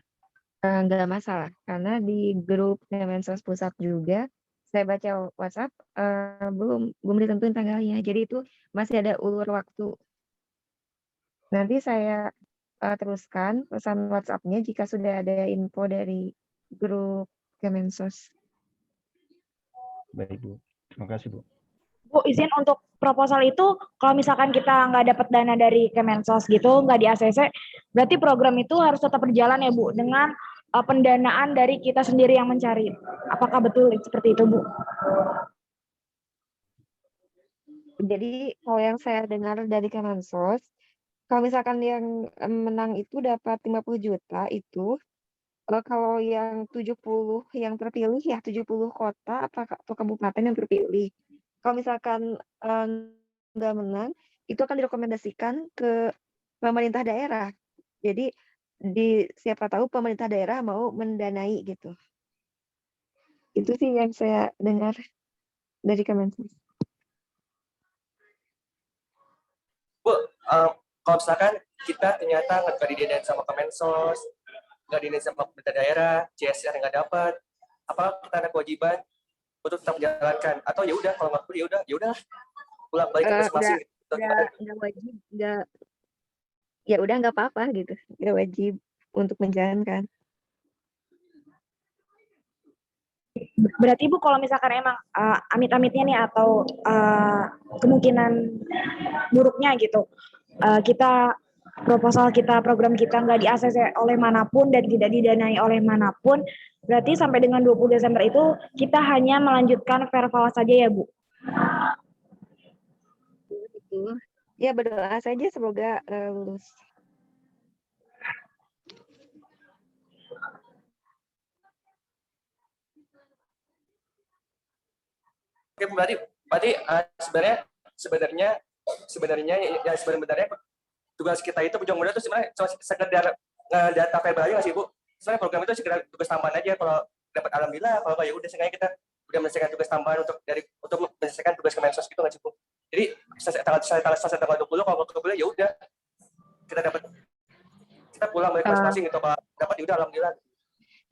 Nggak masalah, karena di grup Kemensos Pusat juga saya baca WhatsApp belum ditentuin tanggalnya. Jadi itu masih ada ulur waktu. Nanti saya teruskan pesan WhatsApp-nya jika sudah ada info dari grup Kemensos. Baik Bu, terima kasih Bu. Bu, izin untuk proposal itu kalau misalkan kita nggak dapat dana dari Kemensos gitu, nggak di ACC, berarti program itu harus tetap berjalan ya Bu, dengan pendanaan dari kita sendiri yang mencari. Apakah betul seperti itu Bu? Jadi kalau yang saya dengar dari Kemensos, kalau misalkan yang menang itu dapat 50 juta itu, kalau yang 70 yang terpilih ya 70 kota atau kabupaten yang terpilih. Kalau misalkan nggak menang, itu akan direkomendasikan ke pemerintah daerah. Jadi siapa tahu pemerintah daerah mau mendanai gitu. Itu sih yang saya dengar dari Kemensos. Bu, kalau misalkan kita ternyata nggak didanain sama Kemensos, nggak didanain sama pemerintah daerah, CSR nggak dapat, apa kita ada kewajiban untuk tetap menjalankan? Atau ya udah kalau nggak perlu ya udah pulang balik ke masing-masing. Gitu. Nggak wajib, ya udah nggak apa-apa gitu, nggak wajib untuk menjalankan. Berarti Bu kalau misalkan emang amit-amitnya nih atau kemungkinan buruknya gitu, kita proposal kita, program kita nggak di-ACC oleh manapun dan tidak didanai oleh manapun, berarti sampai dengan 20 Desember itu kita hanya melanjutkan verval saja ya Bu? Gitu. Ya berdoa saja semoga lulus. Oke, berarti sebenarnya tugas kita itu Pujang Muda itu sebenarnya cuma sekedar ngedata verbal aja nggak sih Bu? Sebenarnya program itu sekedar tugas tambahan aja, kalau dapat alhamdulillah, kalau nggak ya udah sengaja kita udah menyelesaikan tugas tambahan untuk menyelesaikan tugas Kemensos gitu nggak sih Bu? Jadi selesai tanggal 20 kalau nggak kebeli ya udah kita pulang balik masing-masing gitu, kalau dapat ya udah alhamdulillah.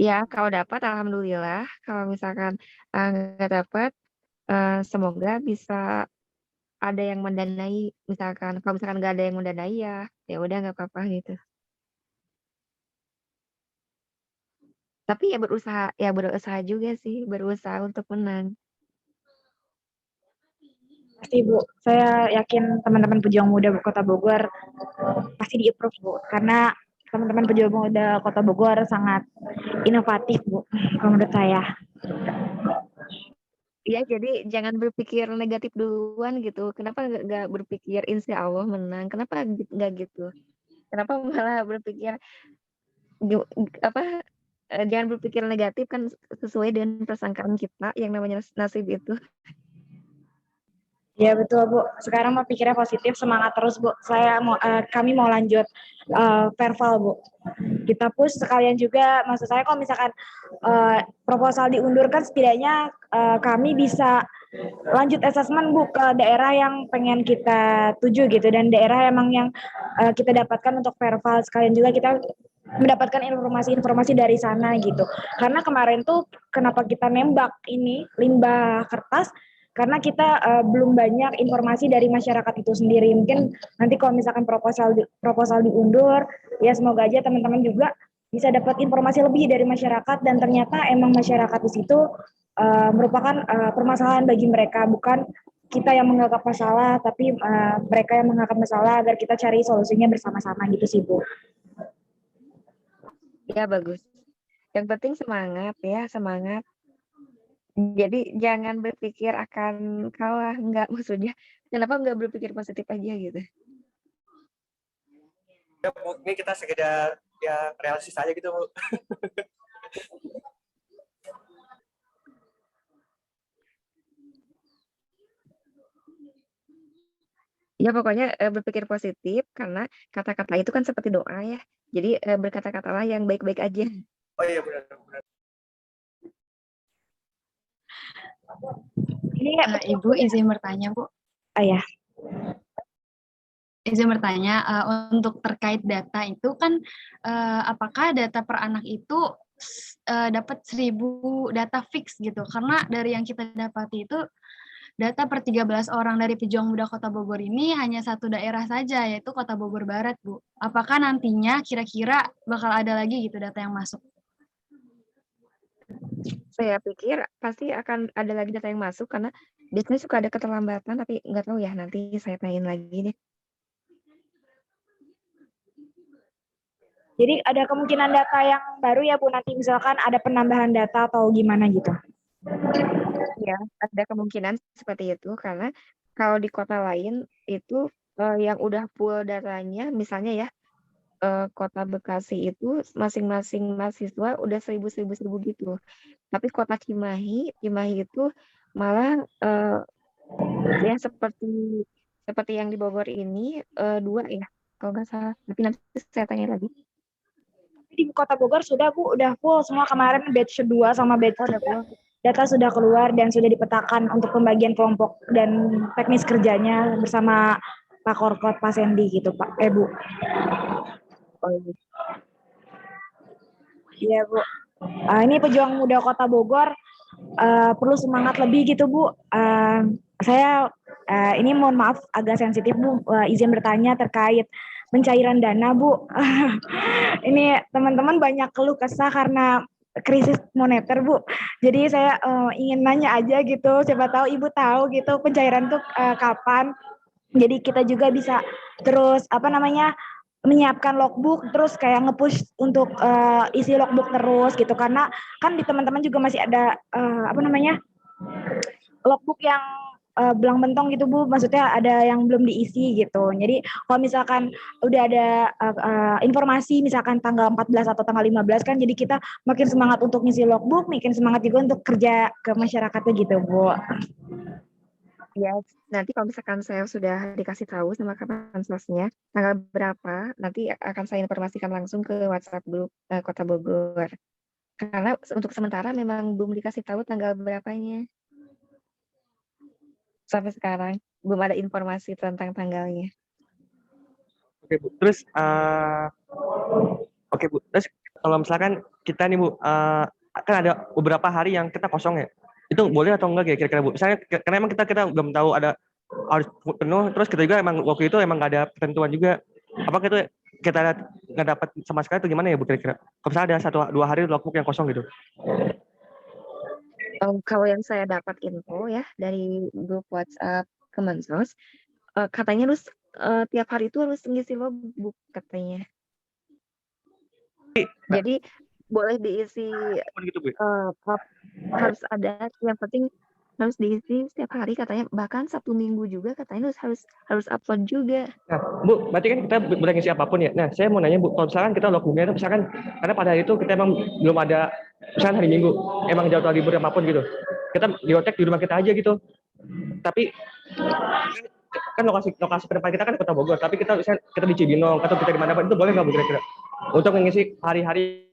Ya kalau dapat alhamdulillah, kalau misalkan nggak dapat semoga bisa ada yang mendanai, misalkan kalau misalkan nggak ada yang mendanai ya udah nggak apa-apa gitu. Tapi ya berusaha juga sih, berusaha untuk menang. Pasti Bu, saya yakin teman-teman pejuang muda Kota Bogor pasti di-approve Bu, karena teman-teman pejuang muda Kota Bogor sangat inovatif Bu, kalau menurut saya. Iya, jadi jangan berpikir negatif duluan gitu. Kenapa nggak berpikir insya Allah menang? Kenapa nggak gitu? Kenapa malah berpikir jangan berpikir negatif, kan sesuai dengan persangkaan kita yang namanya nasib itu. Ya betul Bu. Sekarang mau pikirnya positif, semangat terus Bu. Kami mau lanjut verval Bu. Kita push sekalian juga. Maksud saya kalau misalkan proposal diundurkan, setidaknya kami bisa lanjut asesmen Bu ke daerah yang pengen kita tuju gitu, dan daerah emang yang kita dapatkan untuk verval, sekalian juga kita mendapatkan informasi-informasi dari sana gitu. Karena kemarin tuh kenapa kita nembak ini limbah kertas, karena kita belum banyak informasi dari masyarakat itu sendiri. Mungkin nanti kalau misalkan proposal diundur, ya semoga aja teman-teman juga bisa dapat informasi lebih dari masyarakat dan ternyata emang masyarakat di situ merupakan permasalahan bagi mereka, bukan kita yang menganggap masalah, tapi mereka yang menganggap masalah agar kita cari solusinya bersama-sama gitu sih Bu. Ya bagus. Yang penting semangat ya, semangat. Jadi jangan berpikir akan kalah, enggak, maksudnya kenapa enggak berpikir positif aja gitu. Ya, Bu, ini kita sekedar ya realistis aja gitu Bu. Ya pokoknya berpikir positif karena kata-kata itu kan seperti doa ya. Jadi berkata-katalah yang baik-baik aja. Oh iya benar. Ini Ibu izin bertanya, Bu. ya. Izin bertanya, untuk terkait data itu kan, apakah data per anak itu dapat 1000 data fix gitu? Karena dari yang kita dapati itu data per 13 orang dari pejuang muda Kota Bogor ini hanya satu daerah saja, yaitu Kota Bogor Barat, Bu. Apakah nantinya kira-kira bakal ada lagi gitu data yang masuk? Saya pikir pasti akan ada lagi data yang masuk karena biasanya suka ada keterlambatan, tapi nggak tahu ya, nanti saya tanyain lagi deh. Jadi ada kemungkinan data yang baru ya Bu, nanti misalkan ada penambahan data atau gimana gitu. Ya, ada kemungkinan seperti itu karena kalau di kota lain itu yang udah full datanya, misalnya ya kota Bekasi itu masing-masing mahasiswa udah 1000 gitu. Tapi kota Cimahi itu malah ya seperti yang di Bogor ini 2 ya, kalau nggak salah. Tapi nanti saya tanya lagi. Di Kota Bogor sudah Bu, udah full semua. Kemarin batch 2 sama batch 3 data sudah keluar dan sudah dipetakan untuk pembagian kelompok dan teknis kerjanya bersama Pak Korkot, Pak Sendi gitu Pak, Bu. Oh, iya. Iya Bu. Ini pejuang muda Kota Bogor perlu semangat lebih gitu Bu. Saya ini mohon maaf agak sensitif Bu, izin bertanya terkait pencairan dana Bu. Ini teman-teman banyak keluh kesah karena krisis moneter Bu. Jadi saya ingin nanya aja gitu, siapa tahu Ibu tahu gitu pencairan tuh kapan. Jadi kita juga bisa terus menyiapkan logbook, terus kayak nge-push untuk isi logbook terus gitu, karena kan di teman-teman juga masih ada logbook yang belang bentong gitu Bu, maksudnya ada yang belum diisi gitu. Jadi kalau misalkan udah ada informasi misalkan tanggal 14 atau tanggal 15 kan, jadi kita makin semangat untuk ngisi logbook, makin semangat juga untuk kerja ke masyarakatnya gitu Bu. Ya, nanti kalau misalkan saya sudah dikasih tahu sama Kapansosnya tanggal berapa, nanti akan saya informasikan langsung ke WhatsApp grup Kota Bogor. Karena untuk sementara memang belum dikasih tahu tanggal berapanya. Sampai sekarang belum ada informasi tentang tanggalnya. Oke Bu. Terus terus kalau misalkan kita nih Bu, kan ada beberapa hari yang kita kosong ya. Itu boleh atau enggak kira-kira Bu? Misalnya karena emang kita belum tahu ada harus penuh, terus kita juga emang waktu itu emang nggak ada ketentuan juga. Apakah itu kita nggak dapat sama sekali atau gimana ya Bu kira-kira? Kalau misalnya ada 1-2 hari logbook yang kosong gitu. Kalau yang saya dapat info ya dari grup WhatsApp Kemensos, katanya harus tiap hari itu harus ngisi logbook katanya. Jadi boleh diisi Gitu, Bu. harus ada, yang penting harus diisi setiap hari katanya, bahkan Sabtu Minggu juga katanya harus upload juga. Nah, Bu, berarti kan kita boleh ngisi apapun ya. Nah, saya mau nanya Bu, kalau misalkan kita logbooknya itu misalkan karena pada hari itu kita emang belum ada, misalkan hari Minggu, emang jadwal libur apapun gitu. Kita diotek di rumah kita aja gitu. Tapi kan lokasi penempatan kita kan di Kota Bogor, tapi kita di Cibinong atau kita di mana itu boleh nggak Bu kira-kira untuk mengisi hari-hari?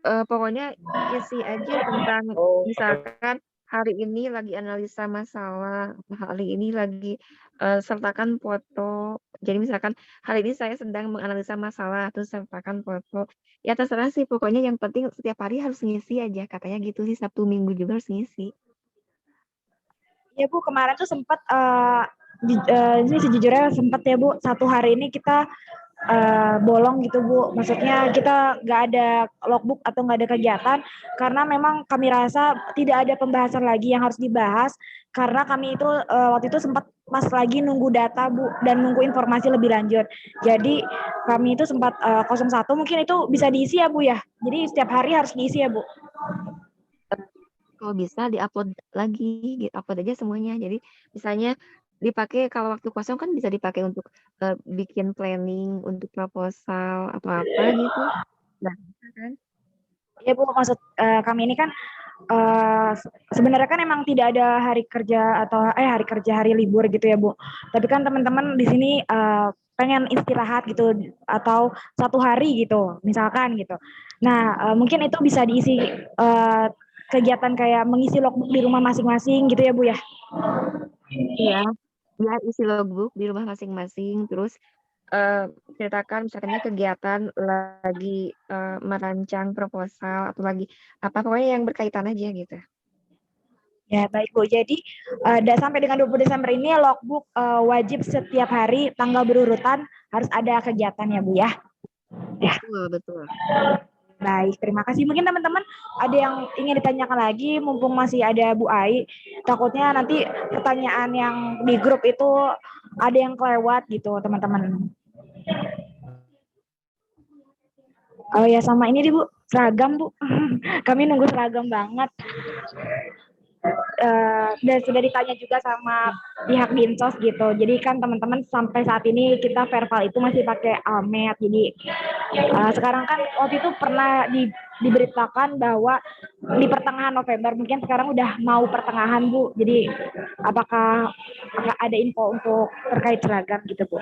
Pokoknya isi aja tentang misalkan hari ini lagi analisa masalah, hari ini lagi sertakan foto. Jadi misalkan hari ini saya sedang menganalisa masalah, terus sertakan foto. Ya terserah sih, pokoknya yang penting setiap hari harus ngisi aja, katanya gitu sih. Sabtu Minggu juga harus ngisi. Ya Bu, kemarin tuh sempat ini sejujurnya sempat ya Bu, 1 hari ini kita bolong gitu Bu. Maksudnya kita nggak ada logbook atau nggak ada kegiatan karena memang kami rasa tidak ada pembahasan lagi yang harus dibahas karena kami itu waktu itu sempat pas lagi nunggu data Bu dan nunggu informasi lebih lanjut. Jadi kami itu sempat 01 mungkin itu bisa diisi ya Bu ya. Jadi setiap hari harus diisi ya Bu. Kalau bisa diupload lagi, upload aja semuanya. Jadi misalnya dipakai kalau waktu kosong kan bisa dipakai untuk bikin planning untuk proposal atau apa gitu. Nah, kan? Ya Bu, maksud kami ini kan sebenarnya kan emang tidak ada hari kerja atau hari libur gitu ya Bu. Tapi kan teman-teman di sini pengen istirahat gitu atau 1 hari gitu, misalkan gitu. Nah, mungkin itu bisa diisi kegiatan kayak mengisi logbook di rumah masing-masing gitu ya Bu ya. Iya, ya isi logbook di rumah masing-masing. Terus ceritakan misalnya kegiatan lagi merancang proposal atau lagi apa pokoknya yang berkaitan aja gitu. Ya baik Bu, jadi sampai dengan 20 Desember ini logbook wajib setiap hari tanggal berurutan harus ada kegiatan ya Bu ya. Betul. Baik, terima kasih. Mungkin teman-teman ada yang ingin ditanyakan lagi, mumpung masih ada Bu Ai. Takutnya nanti pertanyaan yang di grup itu ada yang kelewat gitu, teman-teman. Oh ya, sama ini Bu, seragam Bu. Kami nunggu seragam banget. Dan sudah ditanya juga sama pihak Dinsos gitu. Jadi kan teman-teman sampai saat ini kita verbal itu masih pakai Almed. Jadi sekarang kan waktu itu pernah diberitakan bahwa di pertengahan November, mungkin sekarang udah mau pertengahan Bu. Jadi apakah ada info untuk terkait seragam gitu Bu?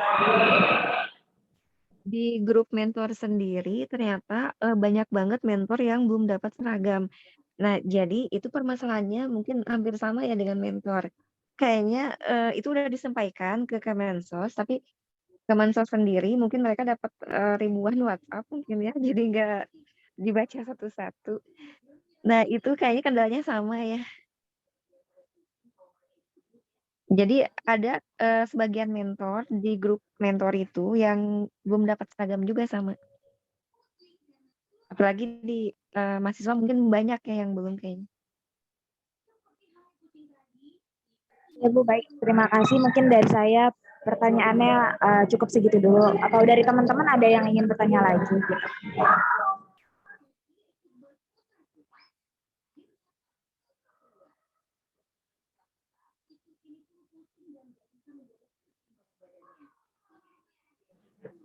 Di grup mentor sendiri ternyata banyak banget mentor yang belum dapat seragam. Nah, jadi itu permasalahannya mungkin hampir sama ya dengan mentor. Kayaknya itu udah disampaikan ke Kemensos, tapi Kemensos sendiri mungkin mereka dapat ribuan WhatsApp mungkin ya, jadi nggak dibaca satu-satu. Nah, itu kayaknya kendalanya sama ya. Jadi ada sebagian mentor di grup mentor itu yang belum dapat seragam juga sama. Apalagi di mahasiswa mungkin banyak ya yang belum kayaknya. Ya Bu, baik. Terima kasih. Mungkin dari saya pertanyaannya cukup segitu dulu. Atau dari teman-teman ada yang ingin bertanya lagi? Gitu.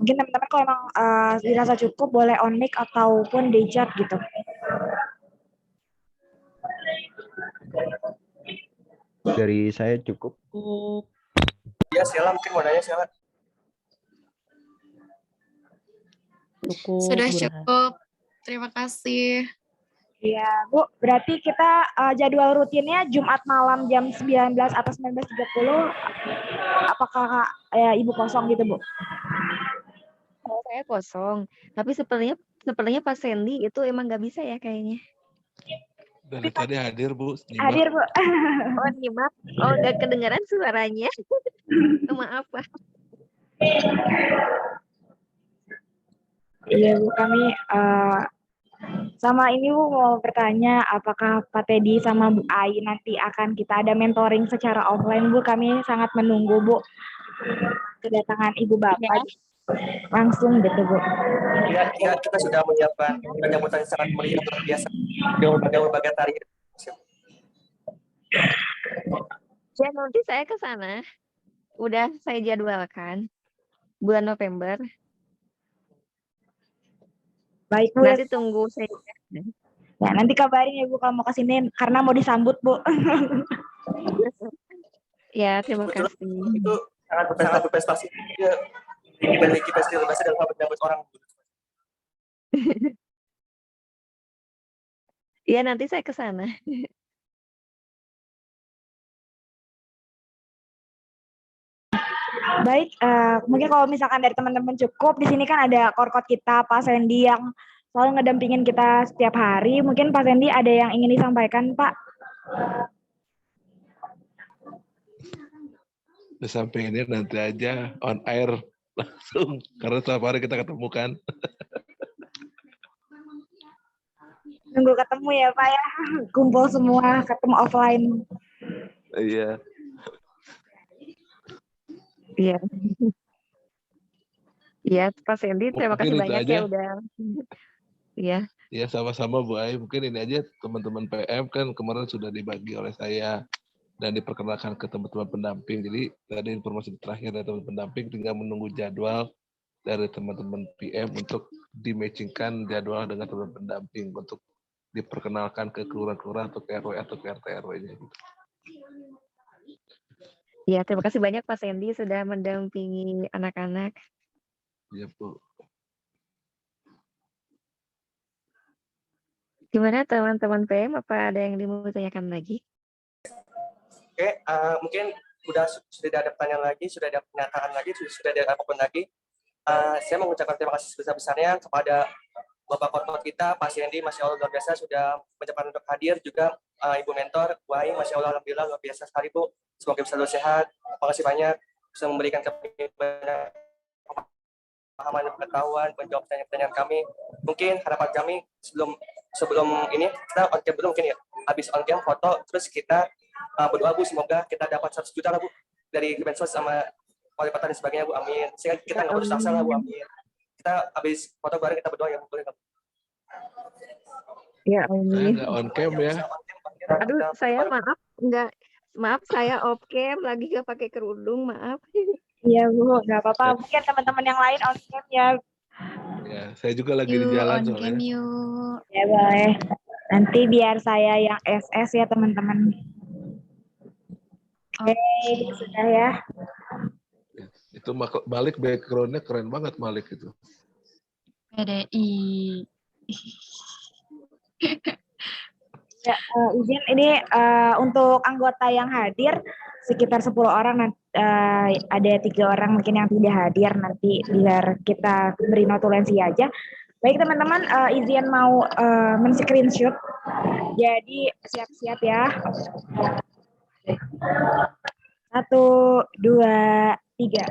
Mungkin teman-teman kalau emang dirasa cukup boleh on mic ataupun di chat gitu. Dari saya cukup. Ya, Sheila mungkin mau nanya Sheila. Cukup. Sudah Burhan. cukup. Terima kasih. Iya, Bu. Berarti kita jadwal rutinnya Jumat malam jam 19 atau 19.30. Apakah Ibu kosong gitu, Bu? Kalau saya kosong, tapi sepertinya Pak Sandy itu emang nggak bisa ya kayaknya. Dari tadi hadir Bu. Hadir, Bu. Oh, nyimak. Oh, nggak kedengaran suaranya. Maaf, Pak. Iya, Bu. Kami sama ini Bu mau bertanya apakah Pak Teddy sama Bu Ai nanti akan kita ada mentoring secara offline Bu. Kami sangat menunggu Bu kedatangan Ibu Bapak langsung gitu Bu. Ya, kita sudah menyiapkan penyambutan sangat meriah luar biasa dengan berbagai tarian. Ya, nanti saya ke sana. Udah saya jadwalkan bulan November. Baik Bu. Nanti tunggu saya. Ya, nanti kabarin ya Bu kalau mau ke sini karena mau disambut Bu. Ya, terima kasih. Itu sangat berprestasi. Dia memiliki festival bahasa dalam menyambut orang. Iya, nanti saya ke sana. Baik, mungkin kalau misalkan dari teman-teman cukup, di sini kan ada korkot kita Pak Sandy yang selalu ngedampingin kita setiap hari. Mungkin Pak Sandy ada yang ingin disampaikan, Pak? Disampaikannya nanti aja on air langsung. Karena setiap hari kita ketemu kan. Nunggu ketemu ya Pak ya. Kumpul semua, ketemu offline. Iya. Iya. Iya, Pak Sandy, terima kasih Mungkin itu banyak aja. ya udah. Iya. Ya sama-sama Bu Ai. Mungkin ini aja teman-teman PM kan kemarin sudah dibagi oleh saya dan diperkenalkan ke teman-teman pendamping. Jadi tadi informasi terakhir dari teman pendamping tinggal menunggu jadwal dari teman-teman PM untuk di-matchingkan jadwal dengan teman pendamping untuk diperkenalkan ke kelurahan-kelurahan atau ke RW atau ke RT RW-nya. Gitu. Iya, terima kasih banyak Pak Sandy sudah mendampingi anak-anak. Iya Bu. Gimana teman-teman PM? Apa ada yang mau tanyakan lagi? Oke, mungkin sudah ada pertanyaan lagi, sudah ada pernyataan lagi, sudah ada apapun lagi. Saya mengucapkan terima kasih sebesar-besarnya kepada Bapak Korpot kita, Pak Sandy, Masya Allah luar biasa sudah mengucapkan untuk hadir, juga Ibu Mentor, Bu Ai, Masya Allah Alhamdulillah luar biasa sekali Bu. Semoga bisa selalu sehat. Terima kasih banyak bisa memberikan kami banyak pemahaman dan pengetahuan, menjawab pertanyaan kami. Mungkin harapan kami sebelum ini kita on cam dulu mungkin ya. Habis on cam foto, terus kita berdoa Bu, semoga kita dapat 100 juta lah Bu dari Kemensos sama wali kota dan sebagainya Bu, amin. Sehingga kita nggak putus asa lah Bu, amin. Kita habis foto bareng kita berdoa ya Bu, boleh nggak? Ya, Saya amin. nggak on cam ya. Aduh, saya maaf saya off cam lagi gak pakai kerudung, maaf. Iya Bu, nggak apa-apa. Mungkin teman-teman yang lain on cam ya. Ya, saya juga lagi di Yuk, jalan on cam soalnya. yuk. Ya boleh. Nanti biar saya yang SS ya teman-teman. Oke, sudah ya. Itu Malik background-nya keren banget Malik itu. PDI. Ya, izin ini untuk anggota yang hadir sekitar 10 orang, ada 3 orang mungkin yang tidak hadir, nanti biar kita beri notulensi aja. Baik teman-teman, izin mau men-screenshot, jadi siap-siap ya. 1, 2, 3.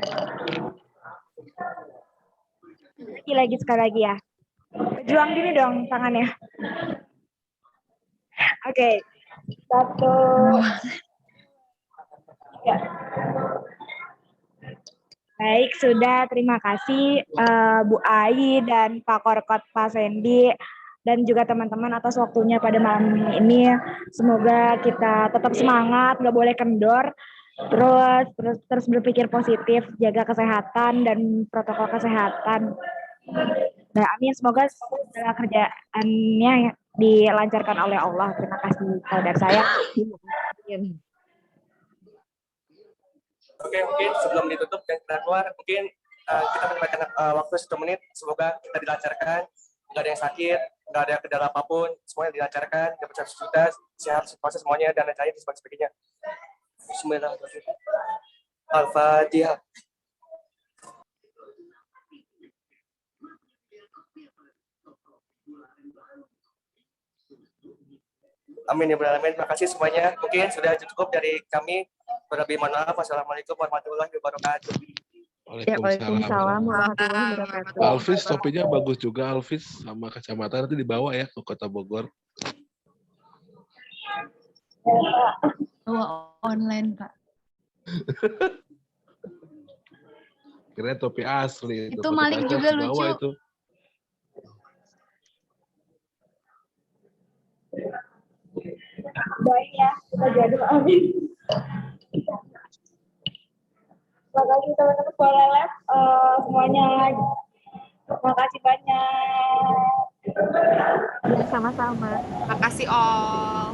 Lagi sekali lagi ya. Berjuang gini dong tangannya. Oke. 1, 3. Baik, sudah. Terima kasih Bu Ai dan Pak Korkot, Pak Sandy, dan juga teman-teman atas waktunya pada malam ini. Semoga kita tetap semangat, nggak boleh kendor. Terus berpikir positif, jaga kesehatan dan protokol kesehatan. Nah, amin. Semoga segala kerjaannya dilancarkan oleh Allah. Terima kasih kalau dari saya. Oke, mungkin sebelum ditutup dan kita keluar, mungkin kita menyempatkan waktu 1 menit. Semoga kita dilancarkan, nggak ada yang sakit, nggak ada kendala apapun, semuanya dilancarkan, dapat 100 juta, sehat, proses semuanya, dan lain-lain, dan sebagainya. Bismillahirrahmanirrahim. Al-Fatihah. Amin ya rabbal alamin. Terima kasih semuanya. Mungkin sudah cukup dari kami. Berlebih mohon maaf. Wassalamualaikum warahmatullahi wabarakatuh. Waalaikumsalam warahmatullahi wabarakatuh. Alvis topinya bagus juga Alvis sama kacamata nanti dibawa ya ke Kota Bogor. Bawa online, Pak. Kira topi asli Itu Malik juga lucu. Itu. Baik ya, kita jadi amin. Terima kasih teman-teman Sekolah Lab, semuanya. Terima kasih banyak. Sama-sama. Makasih all.